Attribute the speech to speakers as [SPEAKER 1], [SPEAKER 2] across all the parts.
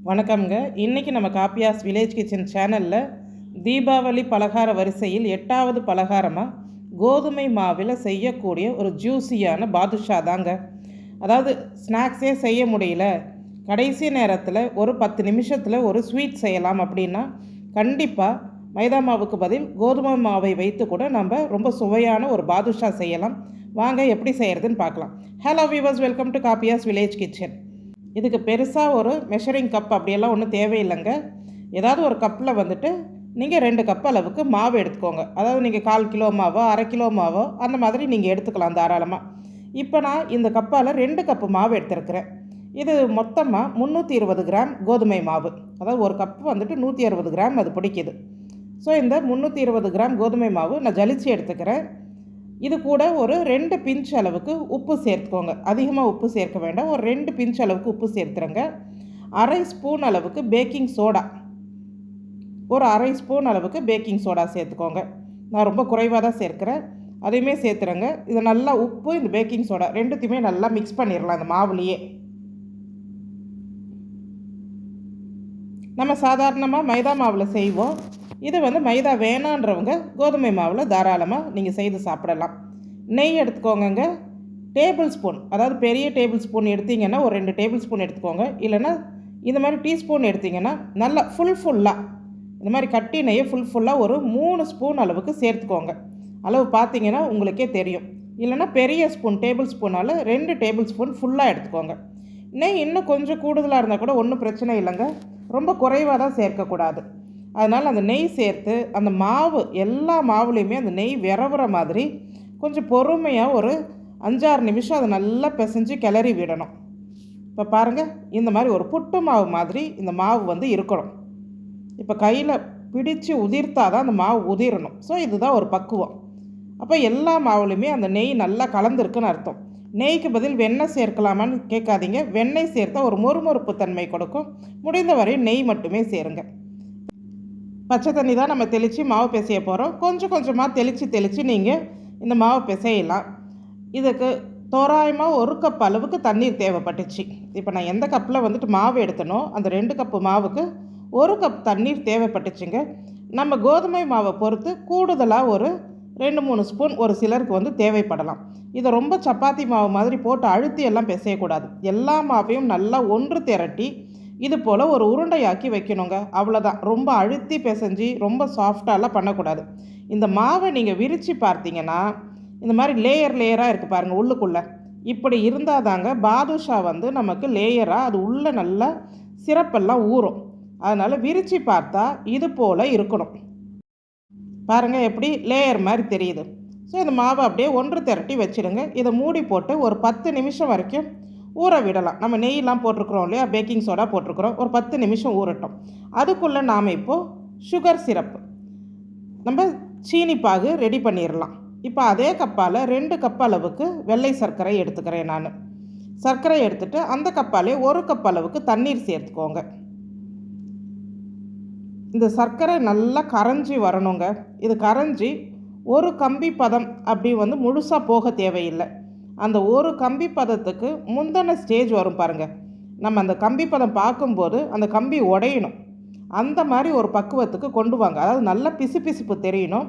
[SPEAKER 1] வணக்கம்ங்க. இன்றைக்கி நம்ம காப்பியாஸ் வில்லேஜ் கிச்சன் சேனலில் தீபாவளி பலகார வரிசையில் 8வது பலகாரமாக கோதுமை மாவில் செய்யக்கூடிய ஒரு ஜூஸியான பாதுஷா தாங்க. அதாவது ஸ்நாக்ஸே செய்ய முடியல, கடைசி நேரத்தில் ஒரு 10 நிமிஷத்தில் ஒரு ஸ்வீட் செய்யலாம் அப்படின்னா கண்டிப்பாக மைதா மாவுக்கு பதில் கோதுமை மாவை வைத்து கூட நம்ம ரொம்ப சுவையான ஒரு பாதுஷா செய்யலாம். வாங்க எப்படி செய்கிறதுன்னு பார்க்கலாம். Hello viewers, welcome to காப்பியாஸ் village kitchen. இதுக்கு பெருசாக ஒரு மெஷரிங் கப் அப்படியெல்லாம் ஒன்றும் தேவையில்லைங்க. ஏதாவது ஒரு கப்பில் வந்துட்டு நீங்கள் 2 கப் அளவுக்கு மாவு எடுத்துக்கோங்க. அதாவது நீங்கள் 1/4 கிலோ மாவோ 1/2 கிலோ மாவோ அந்த மாதிரி நீங்கள் எடுத்துக்கலாம் தாராளமாக. இப்போ நான் இந்த கப்பால் 2 கப்பு மாவு எடுத்துருக்கிறேன். இது மொத்தமாக 320 கிராம் கோதுமை மாவு. அதாவது ஒரு கப்பு வந்துட்டு 160 கிராம் அது பிடிக்குது. ஸோ இந்த 320 கிராம் கோதுமை மாவு நான் ஜலிச்சு எடுத்துக்கிறேன். இது கூட ஒரு 2 பிஞ்ச் அளவுக்கு உப்பு சேர்த்துக்கோங்க. அதிகமாக உப்பு சேர்க்க வேண்டாம், ஒரு 2 பிஞ்ச் அளவுக்கு உப்பு சேர்த்துருங்க. 1/2 ஸ்பூன் அளவுக்கு பேக்கிங் சோடா, ஒரு 1/2 ஸ்பூன் அளவுக்கு பேக்கிங் சோடா சேர்த்துக்கோங்க. நான் ரொம்ப குறைவாக தான் சேர்க்குறேன், அதையுமே சேர்த்துறேங்க. இது நல்லா உப்பு, இந்த பேக்கிங் சோடா ரெண்டுத்தையுமே நல்லா மிக்ஸ் பண்ணிடலாம் இந்த மாவுலேயே. நம்ம சாதாரணமாக மைதா மாவில் செய்வோம். இது மைதா வேணான்றவங்க கோதுமை மாவில் தாராளமாக நீங்கள் செய்து சாப்பிடலாம். நெய் எடுத்துக்கோங்க. டேபிள் ஸ்பூன், அதாவது பெரிய டேபிள் ஸ்பூன் எடுத்திங்கன்னா ஒரு 2 டேபிள் ஸ்பூன் எடுத்துக்கோங்க. இல்லைன்னா இந்த மாதிரி டீஸ்பூன் எடுத்திங்கன்னா நல்லா ஃபுல்லாக இந்த மாதிரி கட்டி நெய்யை ஃபுல்லாக ஒரு 3 ஸ்பூன் அளவுக்கு சேர்த்துக்கோங்க. அளவு பார்த்தீங்கன்னா உங்களுக்கே தெரியும். இல்லைன்னா பெரிய ஸ்பூன் டேபிள் ஸ்பூனால் 2 டேபிள் ஸ்பூன் ஃபுல்லாக எடுத்துக்கோங்க. நெய் இன்னும் கொஞ்சம் கூடுதலாக இருந்தால் கூட ஒன்றும் பிரச்சனை இல்லைங்க, ரொம்ப குறைவாக தான் சேர்க்கக்கூடாது. அதனால் அந்த நெய் சேர்த்து அந்த மாவு எல்லா மாவுலேயுமே அந்த நெய் விரவுற மாதிரி கொஞ்சம் பொறுமையாக ஒரு 5-6 நிமிஷம் அதை நல்லா பிசைஞ்சு கிளறி விடணும். இப்போ பாருங்கள், இந்த மாதிரி ஒரு புட்டு மாவு மாதிரி இந்த மாவு இருக்கணும். இப்போ கையில் பிடிச்சு உதிர்த்தால் தான் அந்த மாவு உதிரணும். ஸோ இதுதான் ஒரு பக்குவம். அப்போ எல்லா மாவுலேயுமே அந்த நெய் நல்லா கலந்துருக்குன்னு அர்த்தம். நெய்க்கு பதில் வெண்ணெய் சேர்க்கலாமான்னு கேட்காதீங்க. வெண்ணெய் சேர்த்தா ஒரு மொறுமொறுப்பு தன்மை கொடுக்கும். முடிந்த வரை நெய் மட்டுமே சேருங்க. பச்சை தண்ணி தான் நம்ம தெளித்து மாவு பிசைய போகிறோம். கொஞ்சம் கொஞ்சமாக தெளித்து நீங்கள் இந்த மாவு பிசையலாம். இதுக்கு தோராயமாக 1 கப் அளவுக்கு தண்ணீர் தேவைப்பட்டுச்சு. இப்போ நான் எந்த கப்பில் மாவு எடுத்தனோ அந்த 2 கப்பு மாவுக்கு 1 கப் தண்ணீர் தேவைப்பட்டுச்சுங்க. நம்ம கோதுமை மாவை பொறுத்து கூடுதலாக ஒரு 2-3 ஸ்பூன் ஒரு சிலருக்கு தேவைப்படலாம். இதை ரொம்ப சப்பாத்தி மாவு மாதிரி போட்டு அழுத்தி எல்லாம் பிசையக்கூடாது. எல்லா மாவையும் நல்லா ஒன்று திரட்டி இது போல் ஒரு உருண்டையாக்கி வைக்கணுங்க. அவ்வளோதான். ரொம்ப அழுத்தி பிசைஞ்சு ரொம்ப சாஃப்டாலாம் பண்ணக்கூடாது. இந்த மாவை நீங்கள் விரித்து பார்த்தீங்கன்னா இந்த மாதிரி லேயராக இருக்குது பாருங்கள் உள்ளுக்குள்ளே. இப்படி இருந்தால் தாங்க பாதுஷா நமக்கு லேயராக அது உள்ளே நல்லா சிரப்பெல்லாம் ஊறும். அதனால் விரித்து பார்த்தா இது போல் இருக்கணும். பாருங்கள் எப்படி லேயர் மாதிரி தெரியுது. ஸோ இந்த மாவை அப்படியே ஒன்று திரட்டி வச்சுடுங்க. இதை மூடி போட்டு ஒரு 10 நிமிஷம் வரைக்கும் ஊற விடலாம். நம்ம நெய்யெலாம் போட்டிருக்கிறோம் இல்லையா, பேக்கிங் சோடா போட்டிருக்கிறோம். ஒரு 10 நிமிஷம் ஊறட்டும். அதுக்குள்ளே நாம் இப்போது சுகர் சிரப்பு, நம்ம சீனி பாகு ரெடி பண்ணிடலாம். இப்போ அதே கப்பால் 2 கப் அளவுக்கு வெள்ளை சர்க்கரை எடுத்துக்கிறேன் நான். சர்க்கரை எடுத்துகிட்டு அந்த கப்பாலே 1 கப் அளவுக்கு தண்ணீர் சேர்த்துக்கோங்க. இந்த சர்க்கரை நல்லா கரைஞ்சி வரணுங்க. இது கரைஞ்சி ஒரு கம்பி பதம் அப்படி முழுசாக போக தேவையில்லை. அந்த ஒரு கம்பி பதத்துக்கு முந்தின ஸ்டேஜ் வரும் பாருங்கள். நம்ம அந்த கம்பி பதம் பார்க்கும்போது அந்த கம்பி உடையணும். அந்த மாதிரி ஒரு பக்குவத்துக்கு கொண்டு வாங்க. அதாவது நல்ல பிசுபிசுப்பு தெரியணும்.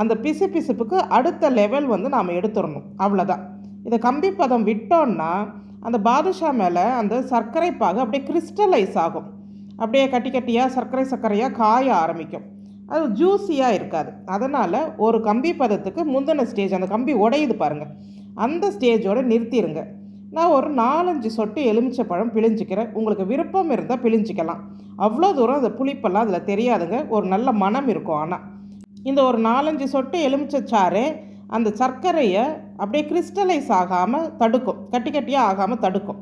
[SPEAKER 1] அந்த பிசுபிசுப்புக்கு அடுத்த லெவல் நாம் எடுத்துடணும். அவ்வளோதான். இதை கம்பி பதம் விட்டோன்னா அந்த பாதுஷா மேலே அந்த சர்க்கரை பாகு அப்படியே கிறிஸ்டலைஸ் ஆகும். அப்படியே கட்டி கட்டியாக சர்க்கரையாக காய ஆரம்பிக்கும். அது ஜூஸியாக இருக்காது. அதனால் ஒரு கம்பி பதத்துக்கு முந்தின ஸ்டேஜ், அந்த கம்பி உடையுது பாருங்கள், அந்த ஸ்டேஜோடு நிறுத்திடுங்க. நான் ஒரு 4-5 சொட்டு எலுமிச்சை பழம் பிழிஞ்சிக்கிறேன். உங்களுக்கு விருப்பம் இருந்தால் பிழிஞ்சிக்கலாம். அவ்வளோ தூரம் அந்த புளிப்பெல்லாம் அதில் தெரியாதுங்க. ஒரு நல்ல மனம் இருக்கும். ஆனால் இந்த ஒரு 4-5 சொட்டு எலுமிச்சை சாறு அந்த சர்க்கரையை அப்படியே கிறிஸ்டலைஸ் ஆகாமல் தடுக்கும், கட்டி கட்டியாக ஆகாமல் தடுக்கும்.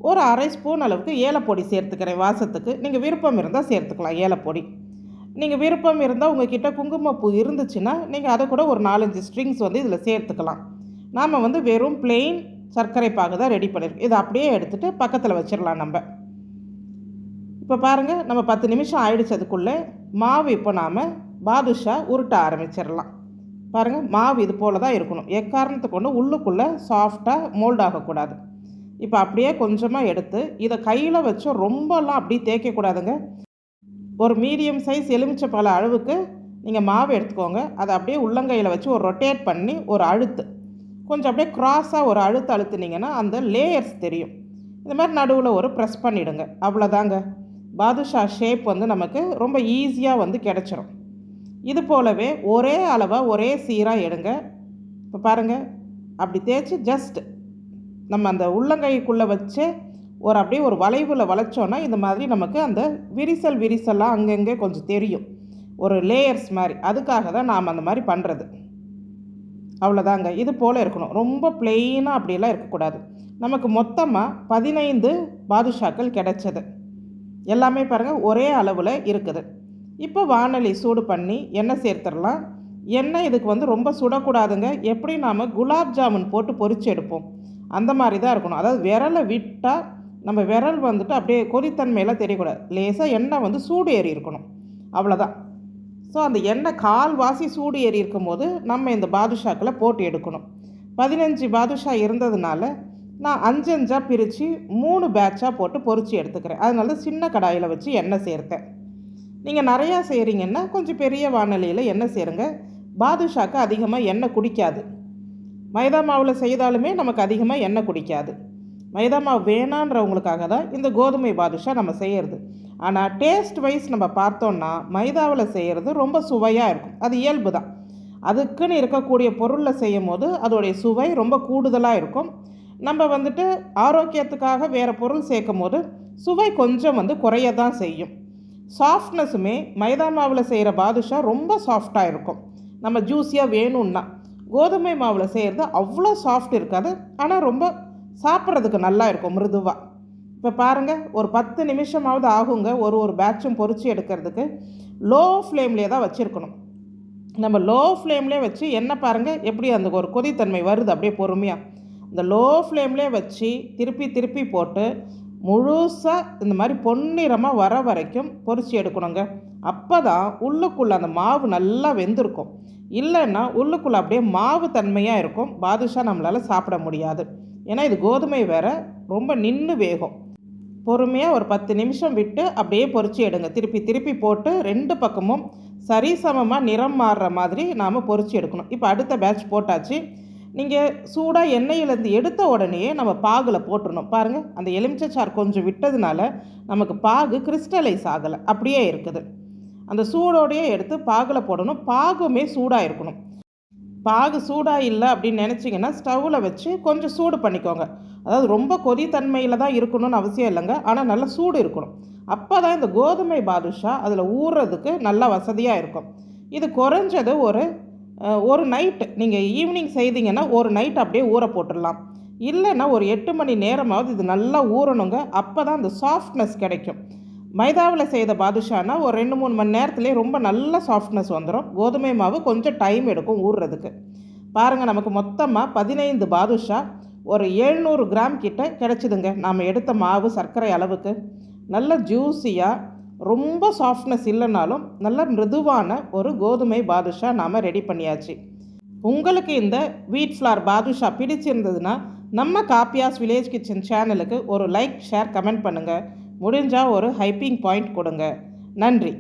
[SPEAKER 1] ஒரு 1/2 ஸ்பூன் அளவுக்கு ஏலப்பொடி சேர்த்துக்கிறேன் வாசத்துக்கு. நீங்கள் விருப்பம் இருந்தால் சேர்த்துக்கலாம் ஏலப்பொடி. நீங்கள் விருப்பம் இருந்தால் உங்கள் கிட்டே குங்குமப்பூ இருந்துச்சுன்னா நீங்கள் அதை கூட ஒரு 4-5 ஸ்ட்ரிங்ஸ் இதில் சேர்த்துக்கலாம். நாம் வெறும் பிளெயின் சர்க்கரை பாகு தான் ரெடி பண்ணியிருக்கோம். இதை அப்படியே எடுத்துகிட்டு பக்கத்தில் வச்சிடலாம் நம்ம. இப்போ பாருங்கள், நம்ம 10 நிமிஷம் ஆயிடுச்சு. அதுக்குள்ளே மாவு இப்போ நாம் பாதுஷா உருட்ட ஆரம்பிச்சிடலாம். பாருங்கள், மாவு இது போல் தான் இருக்கணும். எக்காரணத்தை கொண்டு உள்ளுக்குள்ளே சாஃப்டாக மோல்ட் ஆகக்கூடாது. இப்போ அப்படியே கொஞ்சமாக எடுத்து இதை கையில் வச்சு ரொம்பலாம் அப்படியே தேய்க்கக்கூடாதுங்க. ஒரு மீடியம் சைஸ் எலுமிச்சை பழ அளவுக்கு நீங்கள் மாவு எடுத்துக்கோங்க. அதை அப்படியே உள்ளங்கையில் வச்சு ஒரு ரொட்டேட் பண்ணி ஒரு அழுத்து, கொஞ்சம் அப்படியே க்ராஸாக ஒரு அழுத்துனீங்கன்னா அந்த லேயர்ஸ் தெரியும். இந்த மாதிரி நடுவில் ஒரு ப்ரெஸ் பண்ணிவிடுங்க. அவ்வளோதாங்க. பாதுஷா ஷேப் வந்து நமக்கு ரொம்ப ஈஸியாக வந்து கிடச்சிரும். இது போலவே ஒரே அளவாக ஒரே சீராக எடுங்க. இப்போ பாருங்கள், அப்படி தேய்ச்சி ஜஸ்ட் நம்ம அந்த உள்ளங்கைக்குள்ளே வச்சு அப்படியே ஒரு வளைவில் வளைச்சோன்னா இந்த மாதிரி நமக்கு அந்த விரிசல்லாம் அங்கங்கே கொஞ்சம் தெரியும், ஒரு லேயர்ஸ் மாதிரி. அதுக்காக தான் நாம் அந்த மாதிரி பண்ணுறது. அவ்வளோதாங்க. இது போல் இருக்கணும். ரொம்ப பிளெயினாக அப்படியெல்லாம் இருக்கக்கூடாது. நமக்கு மொத்தமாக 15 பாதுஷாக்கள் கிடைச்சது. எல்லாமே பாருங்கள் ஒரே அளவில் இருக்குது. இப்போ வாணலி சூடு பண்ணி எண்ணெய் சேர்த்துடலாம். எண்ணெய் இதுக்கு வந்து ரொம்ப சுடக்கூடாதுங்க. எப்படி நாம் குலாப் ஜாமுன் போட்டு பொரிச்சு எடுப்போம் அந்த மாதிரி தான் இருக்கணும். அதாவது விரலை விட்டால் நம்ம விரல் வந்துட்டு அப்படியே கொதித்தன்மையெல்லாம் தெரியக்கூடாது. லேசாக எண்ணெய் வந்து சூடு ஏறி இருக்கணும், அவ்வளோதான். ஸோ அந்த எண்ணெய் கால்வாசி சூடு ஏறி இருக்கும் போது நம்ம இந்த பாதுஷாக்களை போட்டு எடுக்கணும். 15 பாதுஷா இருந்ததுனால நான் 5 5ஆக பிரித்து 3 பேட்சாக போட்டு பொரித்து எடுத்துக்கிறேன். அதனால சின்ன கடாயில் வச்சு எண்ணெய் சேர்த்தேன். நீங்கள் நிறையா செய்கிறீங்கன்னா கொஞ்சம் பெரிய வாணலியில் எண்ணெய் சேருங்க. பாதுஷாக்கு அதிகமாக எண்ணெய் குடிக்காது. மைதா மாவில் செய்தாலுமே நமக்கு அதிகமாக எண்ணெய் குடிக்காது. மைதா மாவு வேணான்றவங்களுக்காக தான் இந்த கோதுமை பாதுஷா நம்ம செய்கிறது. ஆனால் டேஸ்ட் வைஸ் நம்ம பார்த்தோன்னா மைதாவில் செய்கிறது ரொம்ப சுவையாக இருக்கும். அது இயல்பு தான். அதுக்குன்னு இருக்கக்கூடிய பொருளில் செய்யும் போது அதோடைய சுவை ரொம்ப கூடுதலாக இருக்கும். நம்ம வந்துட்டு ஆரோக்கியத்துக்காக வேறு பொருள் சேர்க்கும் போது சுவை கொஞ்சம் வந்து குறைய தான் செய்யும். சாஃப்ட்னஸுமே மைதா மாவில் செய்கிற பாதுஷா ரொம்ப சாஃப்டாக இருக்கும். நம்ம ஜூஸியாக வேணும்னா கோதுமை மாவில் செய்கிறது அவ்வளோ சாஃப்ட் இருக்காது, ஆனால் ரொம்ப சாப்பிட்றதுக்கு நல்லா இருக்கும், மிருதுவாக. இப்போ பாருங்கள், ஒரு 10 நிமிஷமாவது ஆகுங்க ஒரு பேட்சும் பொரித்து எடுக்கிறதுக்கு. லோ ஃப்ளேம்லேயே தான் வச்சுருக்கணும். நம்ம லோ ஃப்ளேம்லேயே வச்சு எண்ணெய் பாருங்கள் எப்படி அந்த ஒரு கொதித்தன்மை வருது அப்படியே பொறுமையாக. இந்த லோ ஃப்ளேம்லேயே வச்சு திருப்பி போட்டு முழுசாக இந்த மாதிரி பொன்னிறமாக வர வரைக்கும் பொரித்து எடுக்கணுங்க. அப்போ தான் உள்ளுக்குள்ளே அந்த மாவு நல்லா வெந்திருக்கும். இல்லைன்னா உள்ளுக்குள்ளே அப்படியே மாவு தன்மையாக இருக்கும். பாதுஷா நம்மளால் சாப்பிட முடியாது. ஏன்னா இது கோதுமை வேறு, ரொம்ப நின்று வேகும். பொறுமையாக ஒரு 10 நிமிஷம் விட்டு அப்படியே பொரித்து எடுங்க. திருப்பி போட்டு 2 பக்கமும் சரிசமமாக நிறம் மாறுற மாதிரி நாம் பொரித்து எடுக்கணும். இப்போ அடுத்த பேட்ச் போட்டாச்சு. நீங்கள் சூடாக எண்ணெயிலேருந்து எடுத்த உடனே நம்ம பாகில் போட்டுடணும். பாருங்கள், அந்த எலுமிச்சை சாறு கொஞ்சம் விட்டதுனால நமக்கு பாகு கிறிஸ்டலைஸ் ஆகலை, அப்படியே இருக்குது. அந்த சூடோடையே எடுத்து பாகில் போடணும். பாகுமே சூடாக இருக்கணும். பாகு சூடாக இல்லை அப்படின்னு நினச்சிங்கன்னா ஸ்டவ்வில் வச்சு கொஞ்சம் சூடு பண்ணிக்கோங்க. அதாவது ரொம்ப கொதித்தன்மையில் தான் இருக்கணும்னு அவசியம் இல்லைங்க, ஆனால் நல்லா சூடு இருக்கணும். அப்போ தான் இந்த கோதுமை பாதுஷா அதில் ஊறுறதுக்கு நல்லா வசதியாக இருக்கும். இது குறைஞ்சது ஒரு நைட்டு, நீங்கள் ஈவினிங் செய்தீங்கன்னா ஒரு நைட் அப்படியே ஊற போட்டுடலாம். இல்லைன்னா ஒரு 8 மணி நேரமாவது இது நல்லா ஊறணுங்க. அப்போ தான் அந்த சாஃப்ட்னஸ் கிடைக்கும். மைதாவில் செய்த பாதுஷானா ஒரு 2-3 மணி நேரத்துலேயே ரொம்ப நல்ல சாஃப்ட்னஸ் வந்துடும். கோதுமை மாவு கொஞ்சம் டைம் எடுக்கும் ஊறுறதுக்கு. பாருங்கள், நமக்கு மொத்தமாக 15 பாதுஷா ஒரு 700 கிராம் கிட்ட கிடச்சிதுங்க. நாம் எடுத்த மாவு சர்க்கரை அளவுக்கு நல்ல ஜூஸியாக, ரொம்ப சாஃப்ட்னஸ் இல்லைனாலும் நல்ல மிருதுவான ஒரு கோதுமை பாதுஷா நாம் ரெடி பண்ணியாச்சு. உங்களுக்கு இந்த வீட் ஃப்ளார் பாதுஷா பிடிச்சிருந்ததுன்னா நம்ம காப்பியாஸ் வில்லேஜ் கிச்சன் சேனலுக்கு ஒரு லைக், ஷேர், கமெண்ட் பண்ணுங்கள். முடிஞ்சால் ஒரு ஹைப்பிங் பாயிண்ட் கொடுங்க. நன்றி.